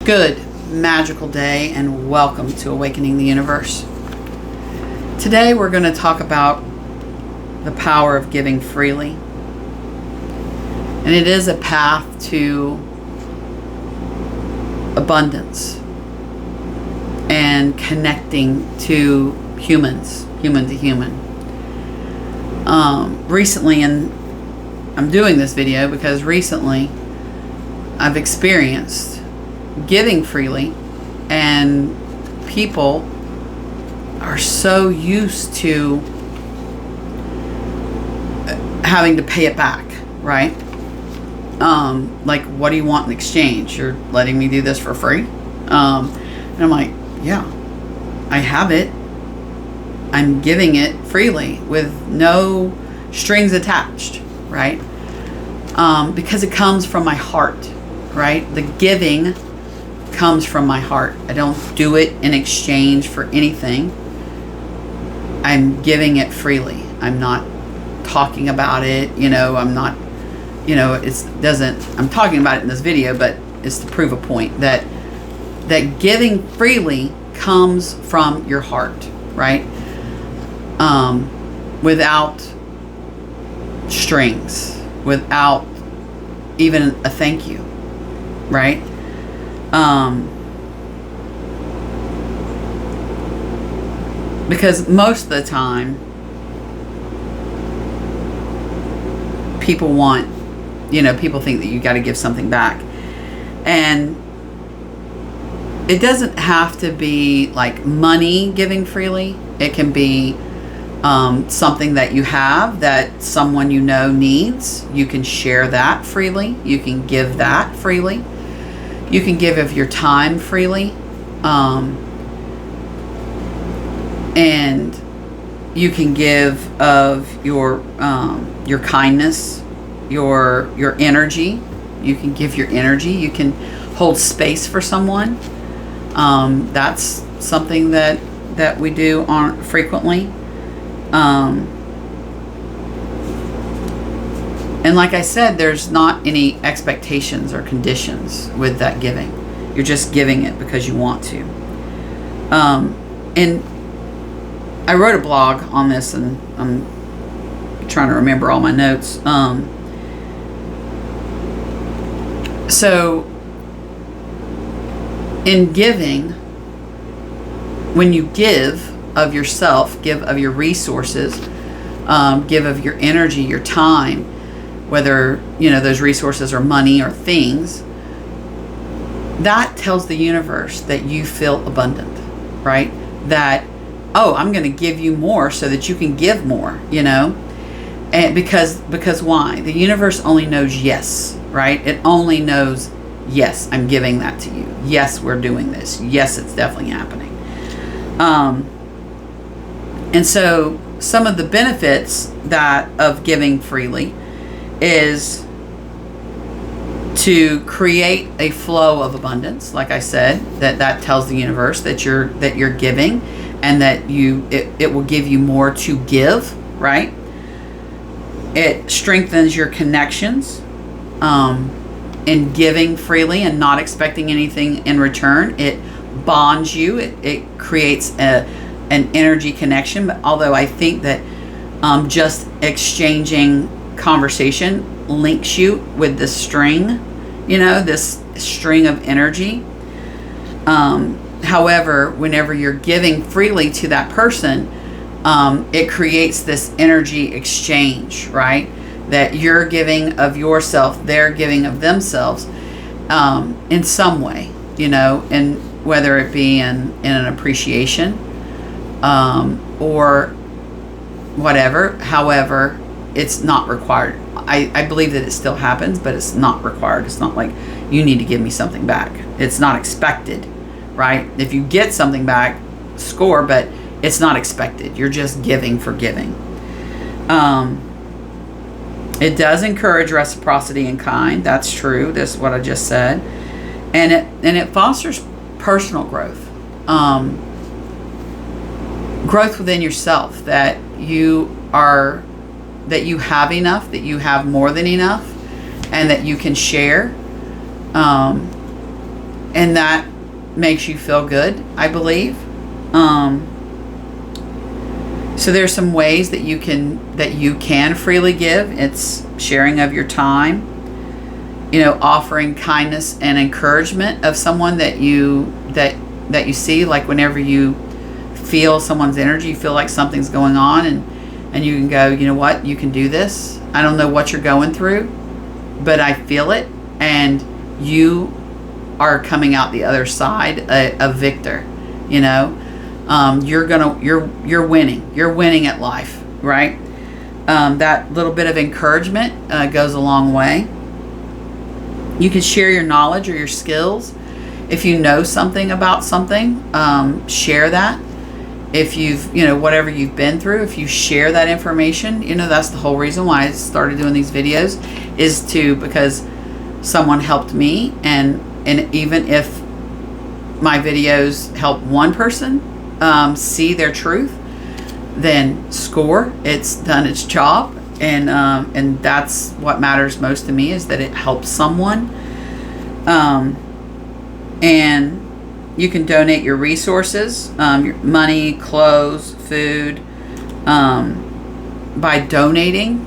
Good, magical day, and welcome to Awakening the Universe. Today we're going to talk about the power of giving freely. And it is a path to abundance and connecting to humans, human to human. Recently, and I'm doing this video because recently I've experienced giving freely, and people are so used to having to pay it back, right? Like, what do you want in exchange? You're letting me do this for free? And I'm like, yeah, I have it. I'm giving it freely with no strings attached, right? Because it comes from my heart, right? The giving comes from my heart. I don't do it in exchange for anything. I'm giving it freely. I'm not talking about it, I'm not, I'm talking about it in this video, but it's to prove a point that giving freely comes from your heart, right? Without strings, without even a thank you, right? Because most of the time people want, people think that you got to give something back, and it doesn't have to be like money giving freely. It can be something that you have that someone needs. You can share that freely. You can give that freely. You can give of your time freely, and you can give of your kindness, your energy. You can give your energy. You can hold space for someone. That's something that we do frequently. And like I said, there's not any expectations or conditions with that giving. You're just giving it because you want to. And I wrote a blog on this, and I'm trying to remember all my notes. So in giving, when you give of yourself, give of your resources, give of your energy, your time, whether those resources are money or things, that tells the universe that you feel abundant, right? That, oh, I'm going to give you more so that you can give more, and because why? The universe only knows yes, right? It only knows yes, I'm giving that to you. Yes, we're doing this. Yes, it's definitely happening. And so some of the benefits of giving freely is to create a flow of abundance. Like I said, that tells the universe that you're giving, and that it will give you more to give, right? It strengthens your connections in giving freely and not expecting anything in return. It bonds you. It creates an energy connection. But although I think that just exchanging conversation links you with this string, this string of energy. However, whenever you're giving freely to that person, it creates this energy exchange, right? That you're giving of yourself, they're giving of themselves, in some way, and whether it be in an appreciation, or whatever. However, it's not required. I believe that it still happens, but it's not required. It's not like you need to give me something back. It's not expected, right? If you get something back, score, but it's not expected. You're just giving for giving. It does encourage reciprocity in kind. That's true. That's what I just said. And it fosters personal growth. Growth within yourself, that you have enough, that you have more than enough, and that you can share. and that makes you feel good, I believe. So there's some ways that you can freely give. It's sharing of your time, offering kindness and encouragement of someone that you see, like whenever you feel someone's energy, you feel like something's going on, and you can go, you know what, you can do this. I don't know what you're going through, but I feel it, and you are coming out the other side a victor. You're winning. You're winning at life, right? That little bit of encouragement goes a long way. You can share your knowledge or your skills. If you know something about something, share that. If you've, whatever you've been through, if you share that information, that's the whole reason why I started doing these videos, is because someone helped me, and even if my videos help one person see their truth, then score. It's done its job. And that's what matters most to me, is that it helps someone. And you can donate your resources, your money, clothes, food. By donating,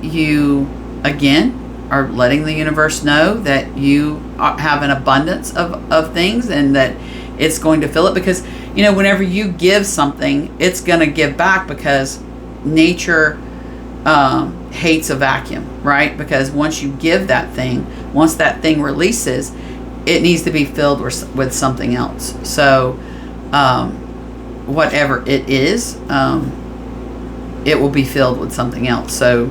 you again are letting the universe know that you have an abundance of things, and that it's going to fill it. Because whenever you give something, it's going to give back, because nature hates a vacuum, right? Because once you give that thing, once that thing releases, it needs to be filled with something else. So whatever it is, it will be filled with something else. So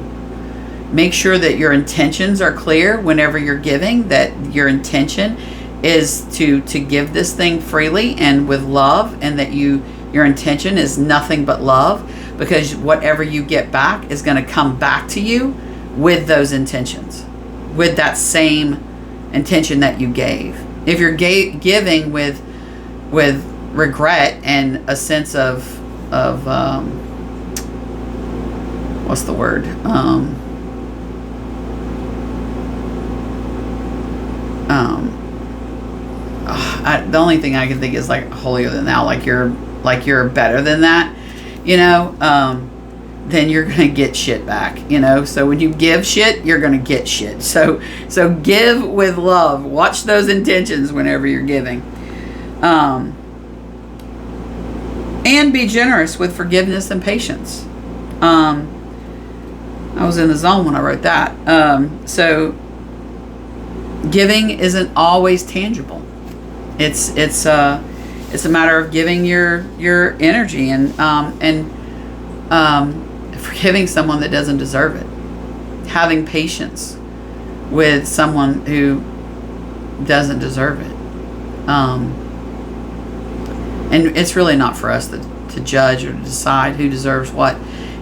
make sure that your intentions are clear whenever you're giving, that your intention is to give this thing freely and with love, and that your intention is nothing but love, because whatever you get back is going to come back to you with those intentions, with that same intention that you gave. If you're giving with regret and a sense of what's the word? The only thing I can think is like holier than thou, like you're better than that, then you're gonna get shit back, So when you give shit, you're gonna get shit. So give with love. Watch those intentions whenever you're giving, and be generous with forgiveness and patience. I was in the zone when I wrote that. So giving isn't always tangible. It's a matter of giving your energy and forgiving someone that doesn't deserve it. Having patience with someone who doesn't deserve it. And it's really not for us to judge or to decide who deserves what.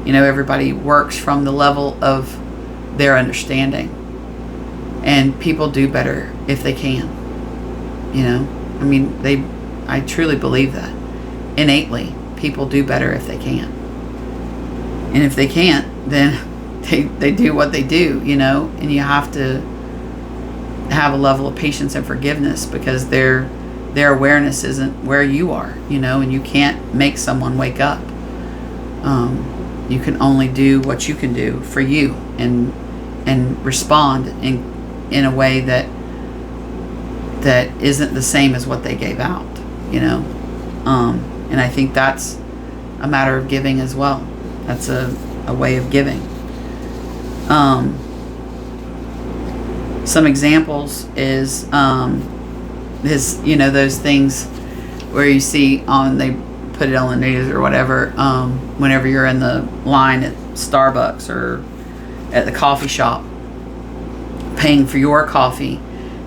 Everybody works from the level of their understanding. And people do better if they can. I truly believe that. Innately, people do better if they can. And if they can't, then they do what they do, and you have to have a level of patience and forgiveness, because their awareness isn't where you are, and you can't make someone wake up. You can only do what you can do for you, and respond in a way that isn't the same as what they gave out, and I think that's a matter of giving as well. That's a way of giving. Some examples is those things where you see they put it on the news or whatever, whenever you're in the line at Starbucks or at the coffee shop, paying for your coffee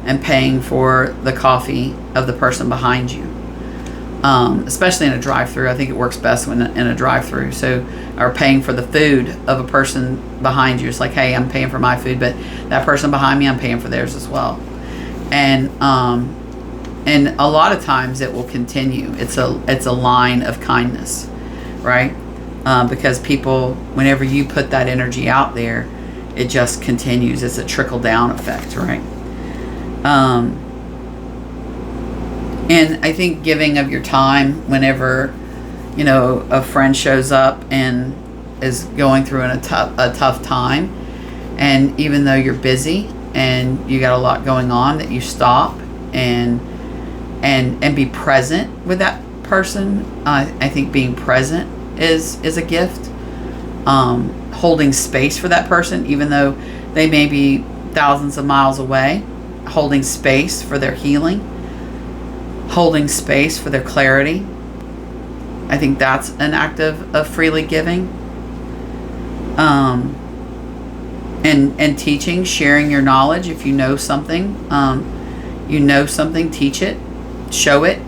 and paying for the coffee of the person behind you. Especially in a drive-through. I think it works best when in a drive-through. So, or paying for the food of a person behind you. It's like, hey, I'm paying for my food, but that person behind me, I'm paying for theirs as well. And a lot of times it will continue. It's a line of kindness, right? Because people, whenever you put that energy out there, it just continues. It's a trickle-down effect, right? And I think giving of your time whenever, a friend shows up and is going through a tough time, and even though you're busy and you got a lot going on, that you stop and be present with that person. I think being present is a gift. Holding space for that person, even though they may be thousands of miles away, holding space for their healing, holding space for their clarity. I think that's an act of freely giving. And teaching, sharing your knowledge. If you know something, teach it, show it.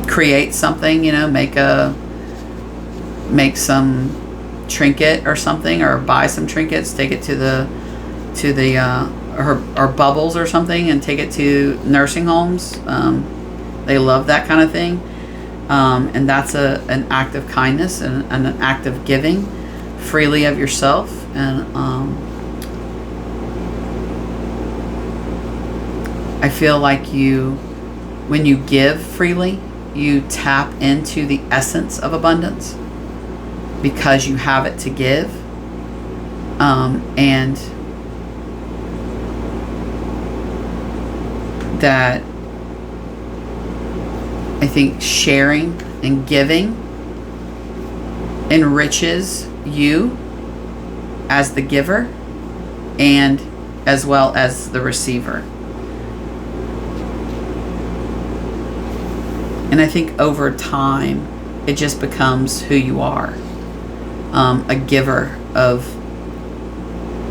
Create something, make some trinket or something, or buy some trinkets, take it to the or bubbles or something, and take it to nursing homes. They love that kind of thing. And that's an act of kindness and an act of giving freely of yourself. And I feel like when you give freely, you tap into the essence of abundance because you have it to give. And that I think sharing and giving enriches you as the giver and as well as the receiver. And I think over time, it just becomes who you are. A giver of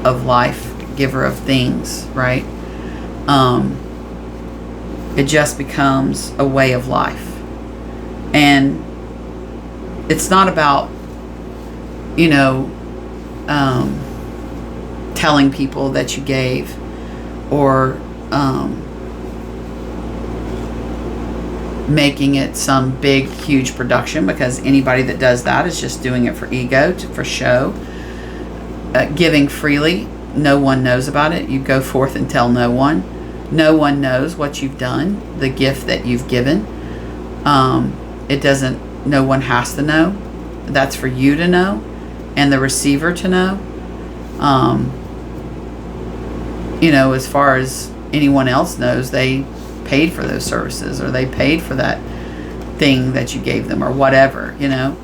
life, giver of things, right? It just becomes a way of life. And it's not about, telling people that you gave, or making it some big, huge production, because anybody that does that is just doing it for ego, for show. Giving freely, no one knows about it. You go forth and tell no one. No one knows what you've done, the gift that you've given. No one has to know. That's for you to know and the receiver to know. As far as anyone else knows, they paid for those services, or they paid for that thing that you gave them, or whatever, no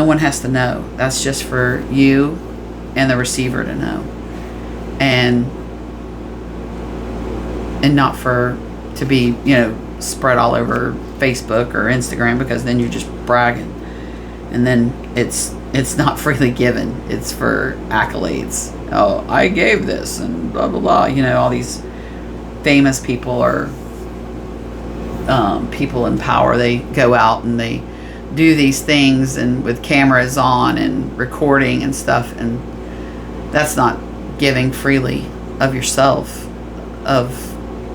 one has to know. That's just for you and the receiver to know, and not to be spread all over Facebook or Instagram, because then you're just bragging, and then it's not freely given. It's for accolades. Oh, I gave this, and blah blah blah. All these famous people or people in power, they go out and they do these things, and with cameras on and recording and stuff, and that's not giving freely of yourself,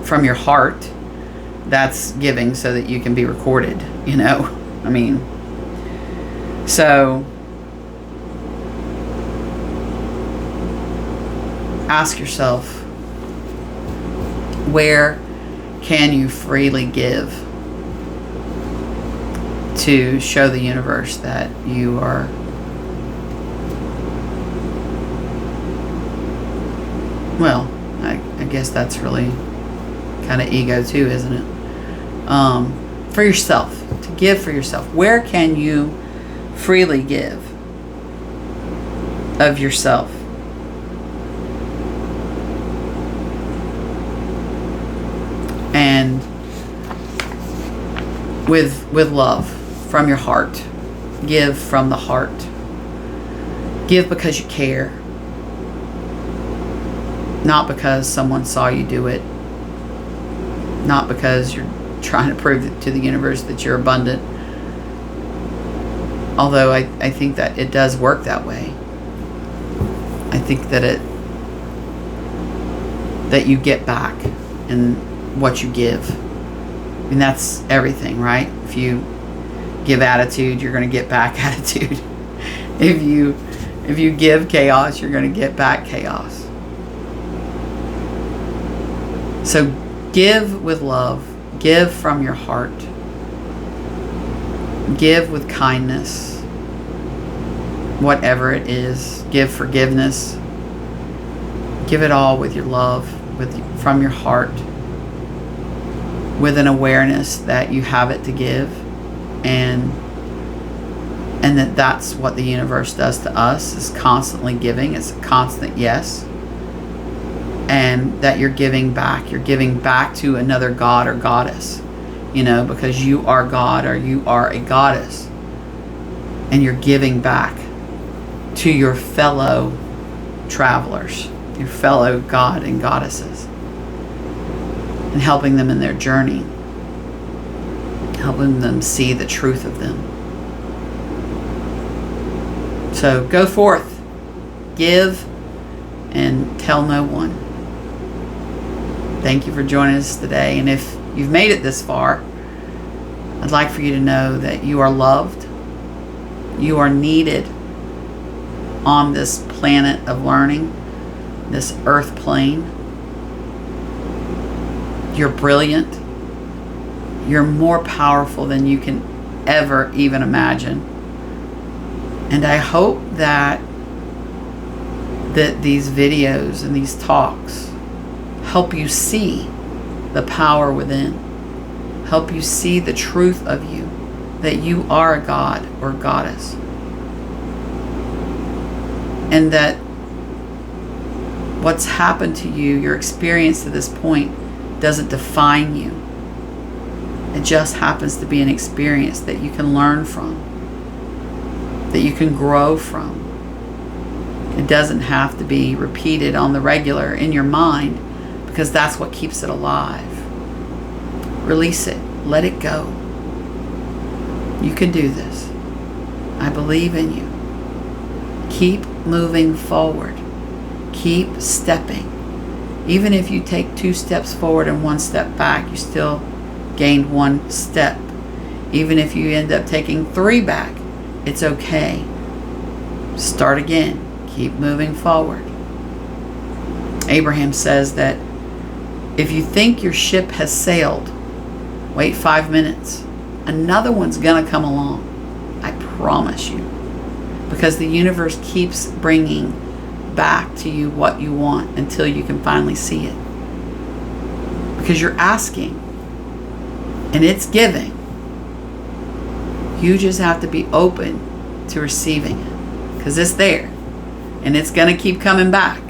from your heart. That's giving so that you can be recorded. So ask yourself, where can you freely give to show the universe that you are I guess that's really kind of ego too, isn't it? For yourself, to give for yourself. Where can you freely give of yourself? And with love from your heart. Give from the heart. Give because you care. Not because someone saw you do it. Not because you're trying to prove to the universe that you're abundant. Although I think that it does work that way. I think that you get back in what you give. I mean, that's everything, right? If you give attitude, you're going to get back attitude. If you give chaos, you're going to get back chaos. So give with love. Give from your heart. Give with kindness. Whatever it is. Give forgiveness. Give it all with your love, from your heart, with an awareness that you have it to give, and that's what the universe does to us, is constantly giving. It's a constant yes. And that you're giving back. You're giving back to another god or goddess, because you are God or you are a goddess. And you're giving back to your fellow travelers, your fellow god and goddesses, and helping them in their journey, helping them see the truth of them. So go forth, give, and tell no one. Thank you for joining us today. And if you've made it this far, I'd like for you to know that you are loved. You are needed on this planet of learning, this earth plane. You're brilliant. You're more powerful than you can ever even imagine. And I hope that these videos and these talks help you see the power within. Help you see the truth of you, that you are a god or goddess. And that what's happened to you, your experience to this point, doesn't define you. It just happens to be an experience that you can learn from, that you can grow from. It doesn't have to be repeated on the regular in your mind, because that's what keeps it alive. Release it. Let it go. You can do this. I believe in you. Keep moving forward. Keep stepping. Even if you take 2 steps forward and 1 step back, you still gained 1 step. Even if you end up taking 3 back, it's okay. Start again. Keep moving forward. Abraham says that if you think your ship has sailed, wait 5 minutes. Another one's gonna come along. I promise you. Because the universe keeps bringing back to you what you want until you can finally see it. Because you're asking and it's giving. You just have to be open to receiving it, because it's there and it's going to keep coming back.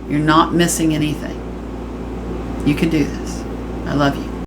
You're not missing anything. You can do this. I love you.